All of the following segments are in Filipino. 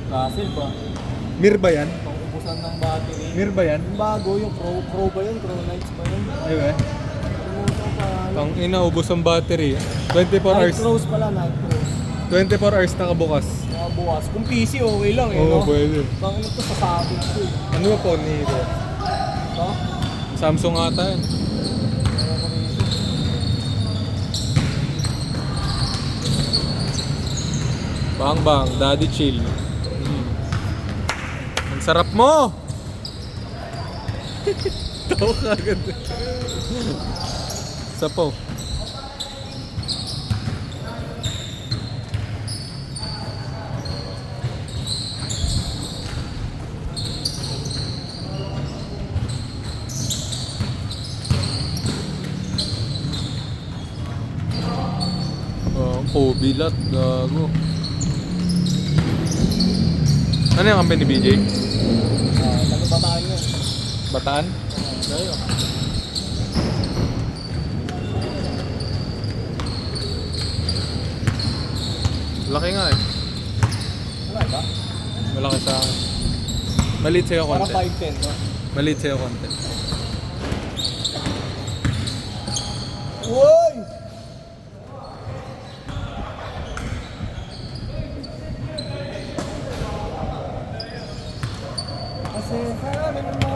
Russell ba? Mir ba yan? Pangubusan ng battery. Mir ba yan? Yung bago, yung Pro ba yun? Pro Knights ba yun? Ayun eh. Kalimutan pa. Pang inaubos ang battery. 24 Night hours. Cross pala, Night Cross. 24 hours nakabukas. Nakabukas. Kung PC, okay lang eh, Oo, no? pwede. Bangin ito sa Savage ko eh. Ano ba phone ni Hiro? Ito? Samsung ata yan. Ewan ko rito. Bang bang, daddy chill. Ang sarap mo! Tawa ka agad. Sapo. Bilat, gago. Ano yung company ni BJ? Taga Bataan yun. Bataan? Ngayon. Laki nga eh. Wala ba? Malaki sa akin. Maliit sa'yo Para konti. 5'10", no? Maliit sa'yo konti. Uy! Kasi sabi mo,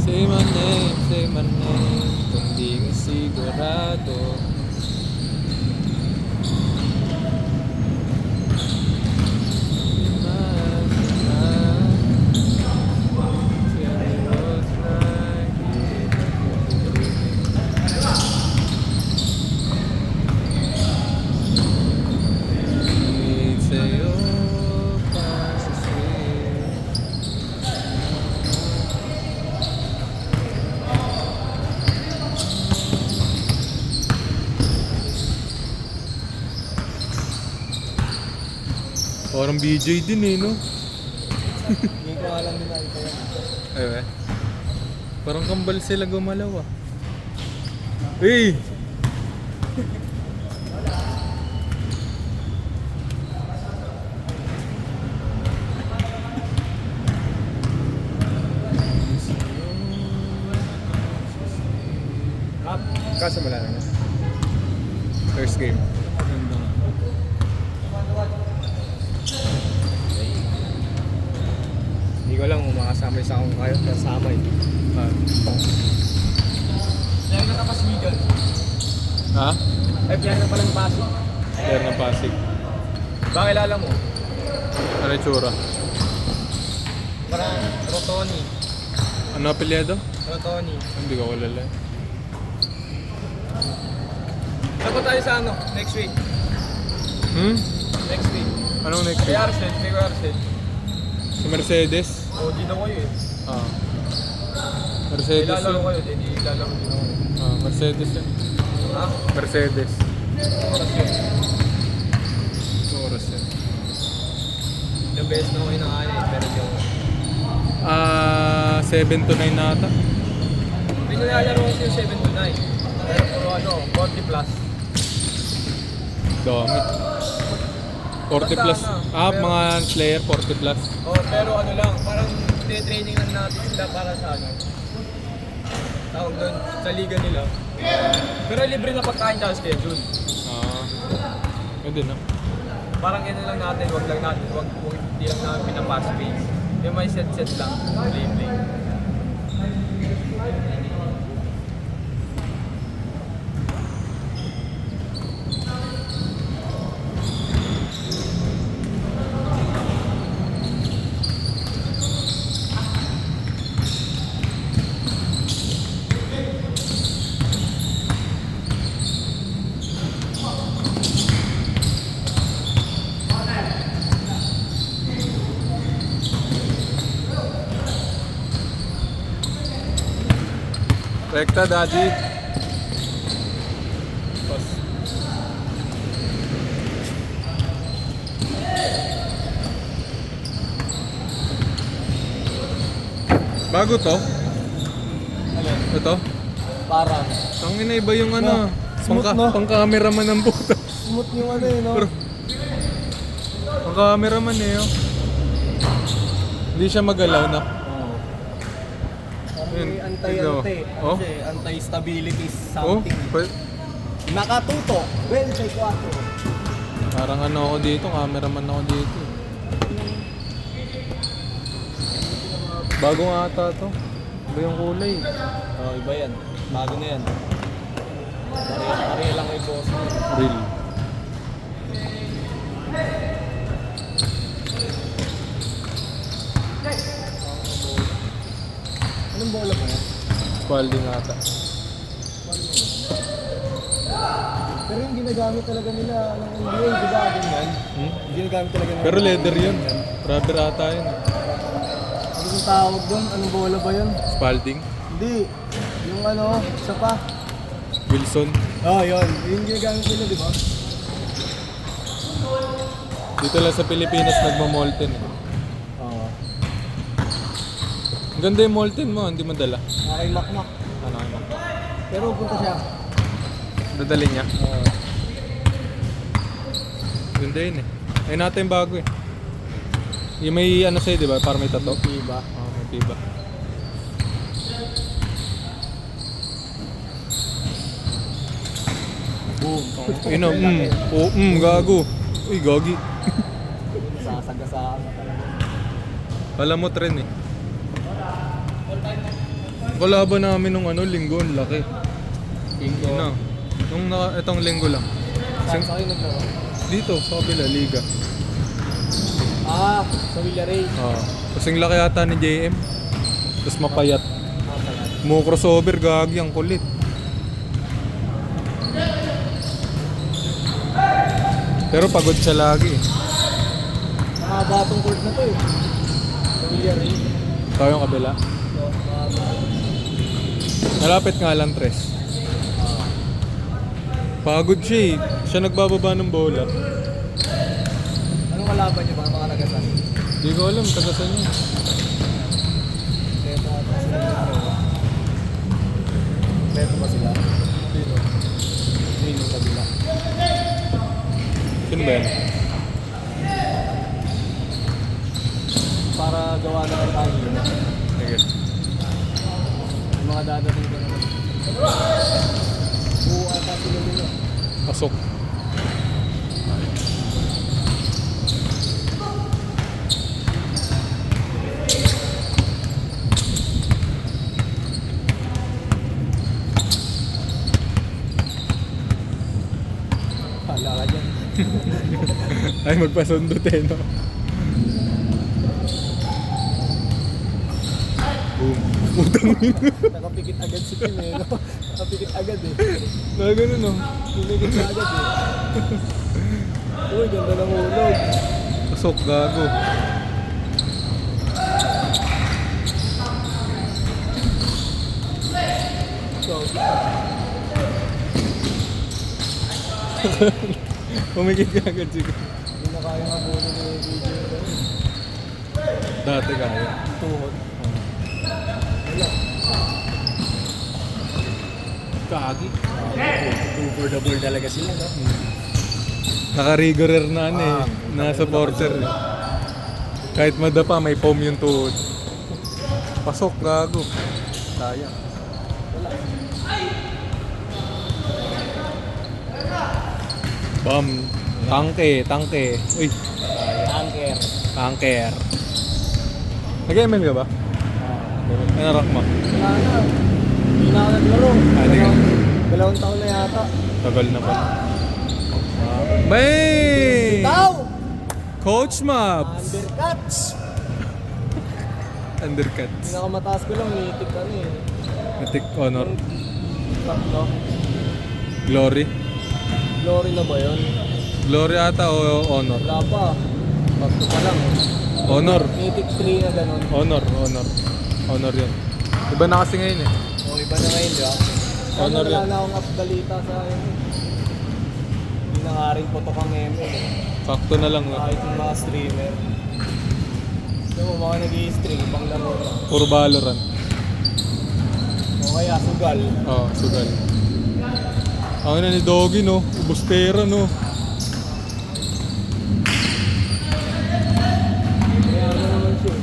say my name, kung di ka sigurado. Parang BJ din eh, no? hindi ko alam din nakita yan. Ewe. Parang kambal sila gumalaw ah. Hey! Kaso wala na. First game. Hindi ko lang kung makasama sa akong kayo kasama eh. Yan ka tapos Miguel. Ha? Ay, yan ka palang Pasig. Player ng Pasig. Baka kilala mo? Ano yung tsura? Parang Rotoni. Ano apelyido? Rotoni. Hindi ko kilala. Dapat tayo sa ano? Next week. Next week. Anong next Kay week? Arcel. Kay Arcel. Si Mercedes? O, di na kayo eh. Ah. Mercedes Ilalaro yun. kayo. Hindi ilalaro din ako. Ah, Mercedes yun. Ha? Mercedes. Oras yun. Oras yun. Yung beses na ako inakain eh. Pero di ako. 7 to 9 na ata. May nilalaro ko yung 7 to 9. Pero puro ano, 40 plus. Dami. 40 plus. Mga player 40 plus. Oh, pero ano lang, parang training lang natin sila para sa ano. Tawag doon, sa liga nila. Pero libre na pagkain sa schedule. Pwede na. Parang yan lang natin, wag hindi lang namin pinapass pace. Yung may set lang, play. Rekta, daddy. Pas. Bago to? Alin? Ito? Parang. Tangin na iba yung ano. Smooth, no? Pang-cameraman ng puto. Smooth yung ano eh, no? Bro. Pang-cameraman eh, oh. Hindi siya magalaw na. Oo. Parang Yun, may tignan mo. anti-ante. Ano Oh? siya eh, anti-stability Oh, something. Nakatuto. 24. parang ano ako dito, cameraman ako dito. Bago nga ata to. Iba yung kulay. Oh, iba yan. Bago na yan. Pare lang kay boss. Real. Anong bola mo yan? Spalding ata. Pero yung ginagamit talaga nila ng NBA, di ba? Ganyan. Hmm? Yung ginagamit talaga ng Pero leather yun. Rubber ata yun. Ano yung tawag doon? Anong bola ba yun? Spalding. Hindi. Yung ano, isa pa. Wilson. Oh, yun. Yung ginagamit nila, di ba? Dito lang sa Pilipinas nagmamolten eh. Oo. Ang ganda yung molten mo, hindi madala. Kay Makmak. Ano ano? Pero punta siya. Dadali niya. Oo. Ganda yun eh. Ayun natin bago eh. Yung may ano sa'yo diba? Para may tato. Diba? Oo, may tiba. Boom. Inom, oh, gago. Uy, gagi. Sasagasaan na talaga. Alam mo trend eh. Kalaban namin nung ano, linggo, ang laki. Linggo. Ina. Nung itong linggo lang. Saan sa kayo naglaro? Dito, sa kabila, Liga. Ah, sa Villareal. Kasing laki yata ni JM. Tapos mapayat. Ah, pala. Mo crossover, gagi, ang kulit. Pero pagod siya lagi eh. Nakabatong court na to eh. Sa Villareal. Ikaw yung kabila. So, Malapit nga lang, Tres. Pagod siya eh. Siya nagbababa ng bola. anong kalaban niyo ba? Mga nagasan? Di ko alam, tagasan niya. Beto ata sila nito. Beto ba sila? Sino? Sino yung kabila? Sino ba yan? Para gawa na ng tayo. Sige. Yung mga dadating ko naman. Buo ata sila nila. Pasok. Hala ka dyan. Ay, magpasundot eh, no? Boom. Utang ina. Nakapikit agad si Kim eh. No? Nakapikit agad eh. Na ganun, no? Pumikit na agad eh. Uy, ganda ng ulog. Pasok, gago. So, Pumikit ka agad siguro. hindi na kaya mabuno ni video nila. Dati kaya. Tuhod. Wala. Kagi. Two for the ball talaga sila, no? Naka-rigorer na ano eh. Na supporter eh. Kahit madapa, may foam yung tuhod. Pasok, gago. Sayang. Bam. Tangke. Uy, Anchor. tanker. Nag-ML ka ba? Ano rock mo? Wala na. Hindi na ako naglaro. Hindi ka. Dalawang taon na yata. Tagal na pa. Bay! Tao! Coach Mabs! Undercuts! Undercuts. Pinakamataas ko lang, mythic ano eh. Mythic Honor. Tatlo. Glory. Glory na ba yun? Glory ata o Honor? Wala pa. Tatlo pa lang. Honor. Mythic 3 na ganun. Honor yun. Iba na kasi ngayon eh. O iba na ngayon, di ba? Honor Wala yan. na akong updalita sa akin. Hindi na nga rin putok ang ML eh. Sakto na lang. No? Kahit yung mga streamer. Alam mo, mga nag-i-stream, ibang laro na. Puro Valorant. Oo O kaya sugal. Oh, sugal. Ang ina ni Doggy, no? Ubustera, no? Kaya ano naman siya.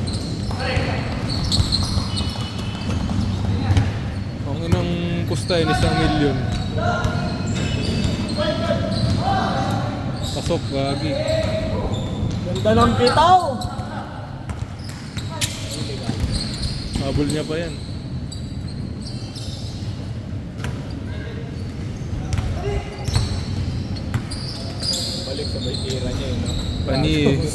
Ang inang pusta yun, 1,000,000. Pasok, gagi. Ganda ng bitaw! Habol niya pa yan. Balik sa may tira niya yun, no? Panis.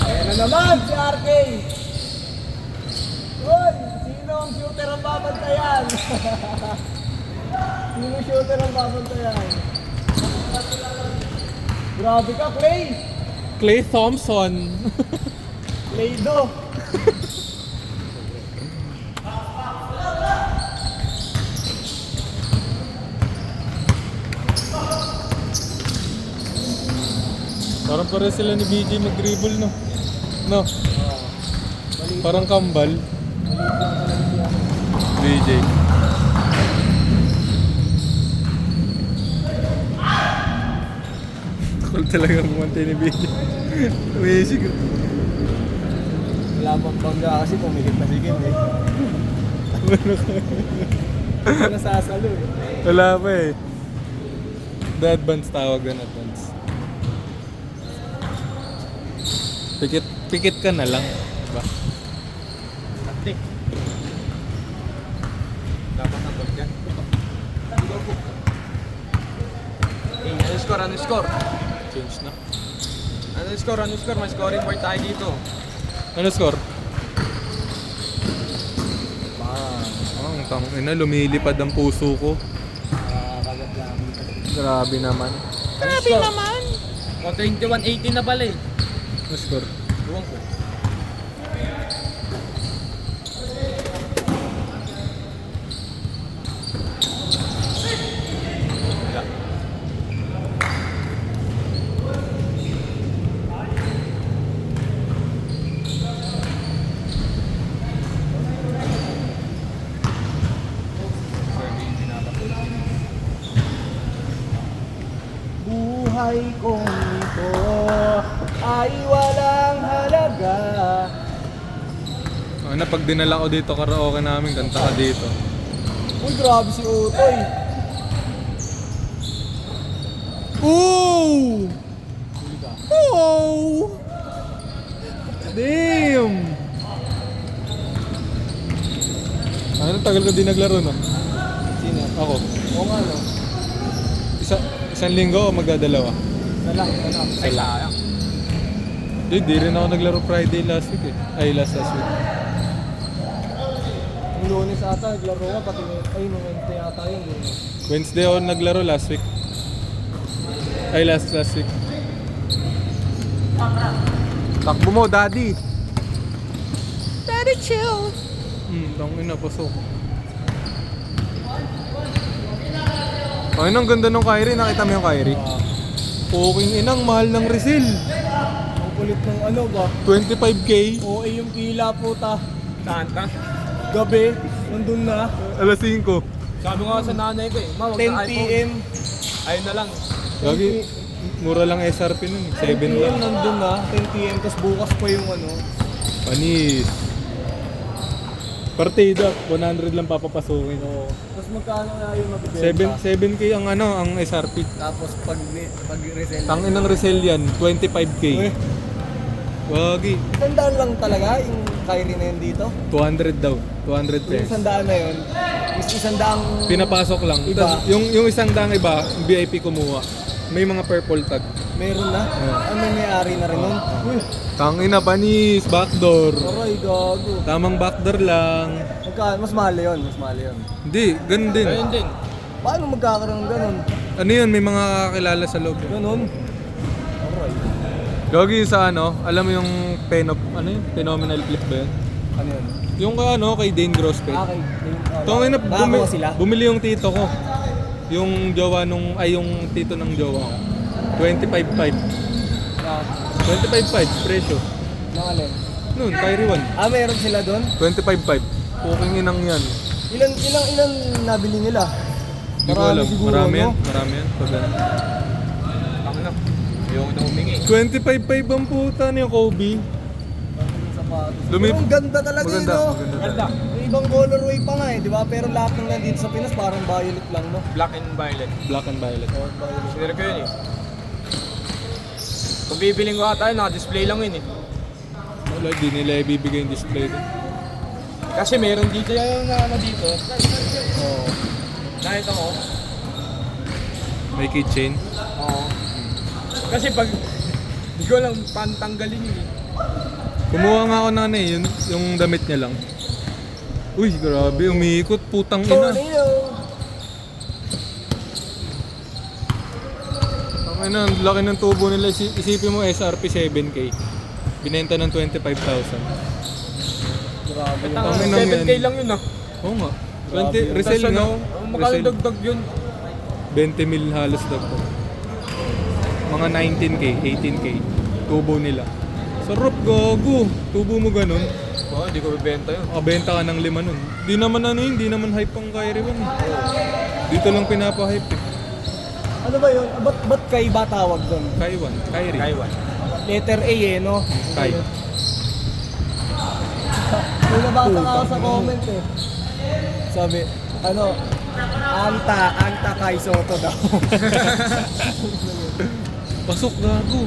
Ayan na naman si RK! Uy! Sino ang shooter ang babantayan? Sino shooter ang babantayan? Grabe ka, Clay! Clay Thompson. Playdo! Parang pare sila ni BJ mag-dribble, no? No? Parang kambal. BJ. Cool talaga kumante ni BJ. Amazing. Wala pang bangga kasi pumikit na si Kim eh. Hindi nasasalo eh. Wala pa eh. The advance tawag na advance. Pikit ka na lang. Diba? Ate. Dapat na to dyan. Ano score? Ano score? Change na. Ano score? Ano score? May scoring board tayo dito. Ano score? Bang! Oh, ang tangin na, lumilipad ang puso ko. Kagat lang. Grabe naman. Grabe naman! O, 21-18 na pala eh. Ano score? Buwan ko. Buhay kong ito ay walang halaga. Ano, pag dinala ko dito karaoke namin, kanta ka dito. Uy, grabe si Utoy. Ooh! Huli ka. Oh! Damn! Ano, tagal ko din naglaro, no? Sino? Ako. Oo nga no. Isang linggo o magdadalawa? Isa lang. Ay, sayang. Di rin ako naglaro Friday last week eh. Ay, last week. Ang Lunes ata, naglaro ka pati ay nung Wednesday ata yun. Wednesday ako naglaro last week. Ay, last week. Takbo mo, daddy! Daddy, chill! Tangin na, pasok. Ay, ang ganda ng Kyrie. Nakita mo yung Kyrie? Puking inang, mahal ng resale. Ang kulit ng ano ba? 25k. Oo, yung pila puta. Saan ka? Gabi, nandun na. Alas 5. Sabi nga sa nanay ko eh, Ma, 10 p.m. Ayun na lang. Lagi, mura lang SRP nun. 7 10 p.m. lang. nandun na. 10 p.m. Tapos bukas pa yung ano. Panis. Partida, 100 lang papapasukin. Oo. Tapos magkano nga yung mabibenta? 7k ang ano, ang SRP. Tapos pag resell. Tangin ng resale yan, 25k. Uy, Wagi, sandaan lang talaga yung Kyrie na yun dito. 200 daw. 200 Yung pesos. sandaan na yun, is isandaang Pinapasok lang. Iba. Tas, yung isang daang iba, VIP kumuha. May mga purple tag. meron na. Ano may-ari na rin nun? Uy, Tangin na, panis, backdoor. aray, gago. Tamang backdoor lang. Mas mahal yun, mas mahal yun. Hindi, ganun din. Ayun din. Paano magkakaroon ng ganun? Ano yun, may mga kakilala sa loob. Ganun? Aray. Gagi sa ano, alam mo yung ano yun? Phenomenal clip ba yun? Ano yun? Yung ano, kay Dane Grossfed. Okay. Tungin na, Nakakuha sila? bumili yung tito ko. Yung jowa nung, ay yung tito ng jowa ko. 25.5. Na, 25.5 presyo. na alin? Noon, Kyrie 1. Ah, meron sila doon? 25.5. Puking inang yan. Ilan nabili nila? Hindi ko alam. siguro, Marami yan. no? Marami yan. Pag ano. Tama na. Ayoko na humingi. 25.5 ang puta niya, Kobe. Sapatos. Lumip- Pero ang ganda talaga Maganda, yun, no? maganda. Ganda. May ibang colorway pa nga eh, di ba? Pero lahat ng nandito sa Pinas parang violet lang, no? Black and violet. Black and violet. Violet. Sinira ko yun eh. Kung bibiling ko tayo, naka-display lang yun eh. Wala, di nila ibibigay yung display din. Kasi meron dito yung ano dito. Oo. Nakita mo? May keychain. Oo. Kasi pag, di ko lang pantanggalin yun eh. Kumuha nga ako na yung damit niya lang. Uy, grabe, umiikot, putang ina. Okay na, ang laki ng tubo nila. Isipin mo, SRP 7K. Binenta ng 25,000. Grabe yun. Ang inang 7K yan. lang yun ah. Oo nga. Grabe. Resell Tas nga. ano, magkano Resell. dagdag yun? 20 mil halos dagdag. Mga 19K, 18K. Tubo nila. Sarap, gago. Tubo mo ganun. Oo, di ko bibenta yun. Makabenta ka ng 5 nun. Di naman ano yun, di naman hype ang Kyrie 1 eh. Dito lang pinapa-hype eh. Ano ba yun? Ba't kay ba tawag doon? Kyrie. Kaiwan. Letter A eh, no? Kai. May nabasa ka ako sa comment eh. Sabi, ano, Anta Kai Soto daw. Pasok, gago.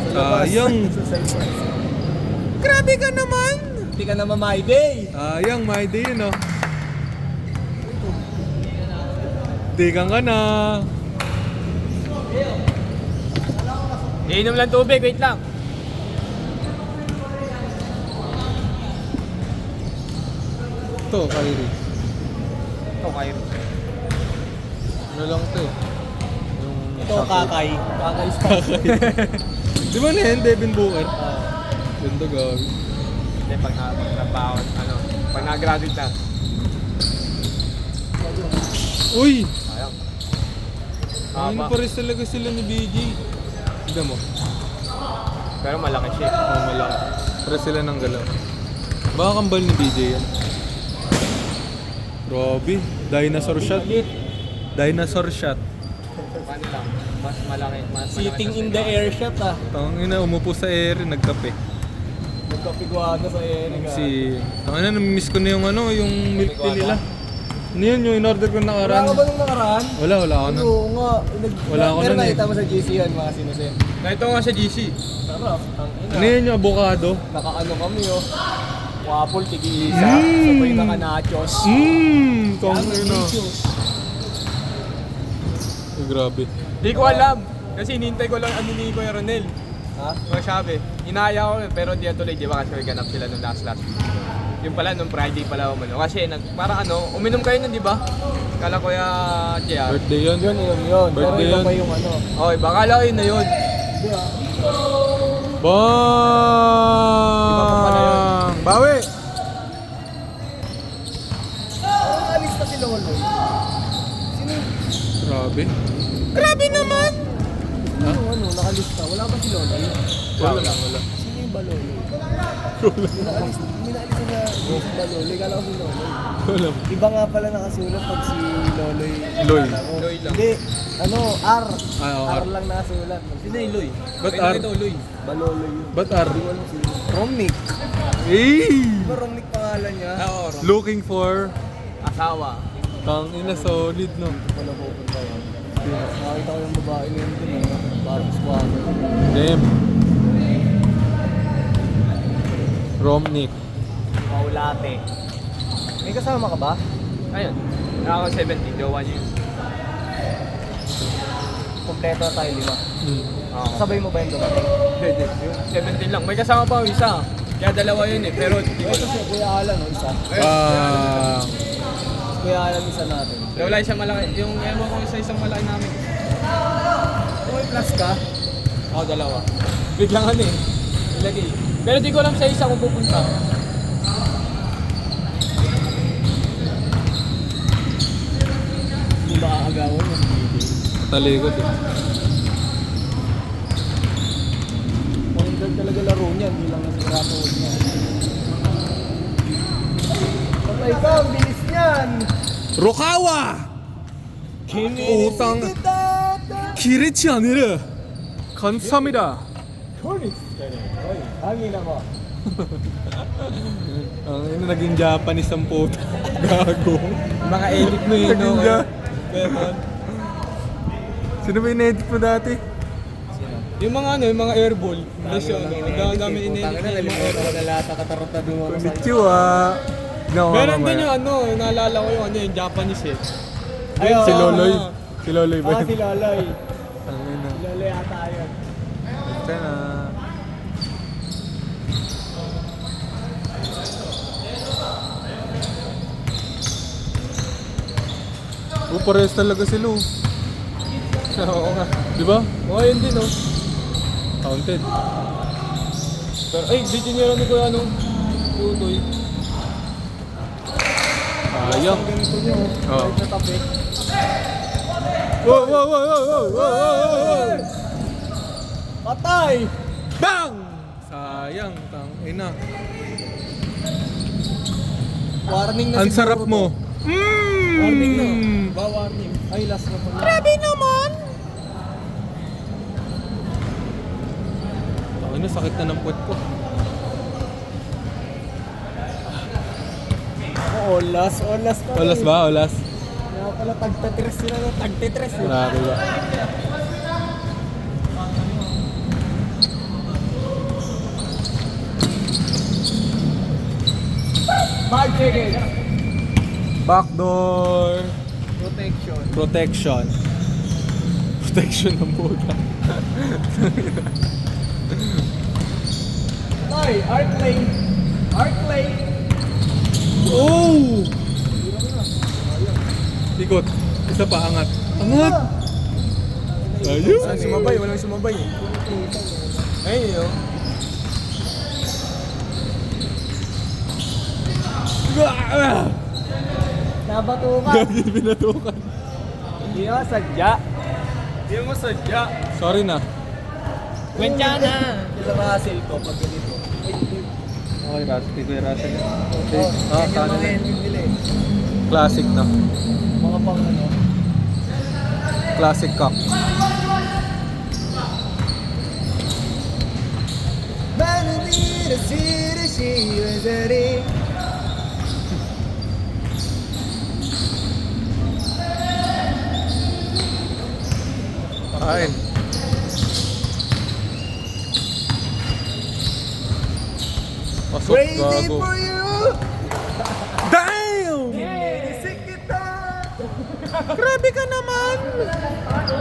Sa labas. Sayang. Sa cellphone. Grabe ka naman! Hindi ka naman my day. Sayang, my day yun oh. Tigang ka na. Iinom lang tubig, wait lang. Ito, Kyrie. Ito, kayo. Ano lang ito eh. Yung Ito, Kakay. Kakay Stock. Di ba na yan, Devin Booker? Ganda, gago. Hindi, pag nabawon, ano, pag nag-graduate na. Uy! Sayang. Ano Haba. pares talaga sila ni BG. Tignan mo. Pero malaki siya. Oh, malaki. Pares sila ng galaw. Baka kambal ni BJ yan. Grabe. Dinosaur shot. Dinosaur shot. Paano lang? Mas malaki. Mas Sitting malaki in the air shot ah. Tangina, umupo sa air, nagkape. Nagkapigwada sa air. Tangina, namimiss ko na yung ano, yung milk tea nila. Ano yun, yung in-order ko Wala nakaraan? ka ba nung nakaraan? Wala ako nun. Oo nga. Wala ako Pero nun eh. nakita mo sa GC yan, mga sinusin. Nakita ko nga sa GC. Sarap. Ang ina. Ano yun, yung avocado? Nakaano kami oh. Waffle, tigi-isa. Mm. Sabay naka-nachos. Tangina. Ay, grabe. Di ko alam. Kasi hinintay ko lang ano ni Kuya Ronel. Ha? Mga sabi. Inaya ko pero di tuloy. Di ba kasi may ganap sila nung last week. Yung pala, nung Friday pala umano. Kasi parang ano, uminom kayo nun, di ba? Kala Kuya JR. Birthday yun. Yun. Pero Birthday iba yun. pa yung ano. Okay, baka lang yun na yun. Di ba? Iba pa pala yun. Bang! Bawi! Alis pa si Lolo. Sino Grabe. Grabe naman! Ha? yung nakalista? Wala ba si Lolo? Wala. Sino yung ba Lolo? Minaalis na si Lolo. Kala ko si Lolo. Wala. Iba nga pala nakasulat pag si Loloy. Loy. Loy lang. Hindi. Ano, R. Ah, oo, R R. lang nakasulat. Sino yung Loy? Ba't May R? nakita ko Loy. Baloloy yun. Ba't R? Hindi ko alam sino. Romnick. Eh! Di ba Romnick pangalan niya? Oo, Ron. Looking for Asawa. tangina solid no. Wala pupunta yan. Nakakita ko yung babae na yun din. Parang squatter. Damn. Romnick. Maulate. May kasama ka ba? Ayun. Ako 17, jowa niya yun. Kompleto na tayo, 5. Oo. Sabay mo ba yung dumating? Pwede. Yung 17 lang. May kasama pa yung isa. Kaya dalawa yun eh. Pero di ko Ito si Kuya Alan, no? Isa. Ah, Kuya Alan, isa natin. wala isang malaki. Yung ewan ko sa isang malaki namin. Kung may plus ka, Ako dalawa. Biglang ano eh. Ilagay. Pero di ko alam sa isa kung pupunta. hindi ba aagawan mo? talikod eh. Magandang talaga laro yan, bilang nasira tuhod niya. Patay ka, ang bilis niyan! Rukawa! Utang Kirichi 아니라 감사합니다. Hangin ako. Ang ina naging Japanese ang puta. Gago. Mga edit mo yun, no? Naging Sino ba in-edit mo dati? Yung mga ano, yung mga airball. Tapos yun, ang dami in-edit Putang ina, na yung mga nalimutan ko airball. na lahat, nakatarutada ako sa Konnichiwa. Meron din yung ano, yung naalala ko yung ano, yung Japanese eh. Ay, Si oo. Loloy. Si Loloy ba Ah, yun? si Loloy. Ang ina. Si Loloy ata yun. Ito na. Parehas talaga sila oh. Oo nga. Di ba? Oo, yun din, oh. Counted. Pero, ay, di tinira ni Kuya, ano, Tutoy. Sayang. Ganito niyo. Oo. Kahit na tabi. Wow, wow, wow, wow, wow, wow, wow. Patay! Bang! Sayang, tang ina. Warning na Ang siguro sarap to. mo. Warning na. Mmm. Warning. Ay, last na pala. Grabe naman. Ang ina, sakit na ng puwet ko. Olas pa. Olas ba? Olas? Kaya pala tagtatres sila na tagtitres eh. Grabe ba? Bad chicken. Backdoor. Protection. Protection. Protection ng puta. Ay, art lane. Art lane. Oh! Ikot. Isa pa, angat. Angat! Ayun! Walang sumabay, walang sumabay eh. Ayun yun. Nabato ka. Gagi, binatukan. Hindi ka sadya. Hindi mo sadya. Sorry na. Kwentya na. Sila Russell ko pag ganito. Okay, Rusty. Kuya Russell. Okay. Oh, yan yung mga ending nila eh. Classic na. Mga pang ano. Classic cock. Manila City, she was a ring. Kain. Pasok, Crazy gago. for you. Damn! Inisik kita. Grabe ka naman!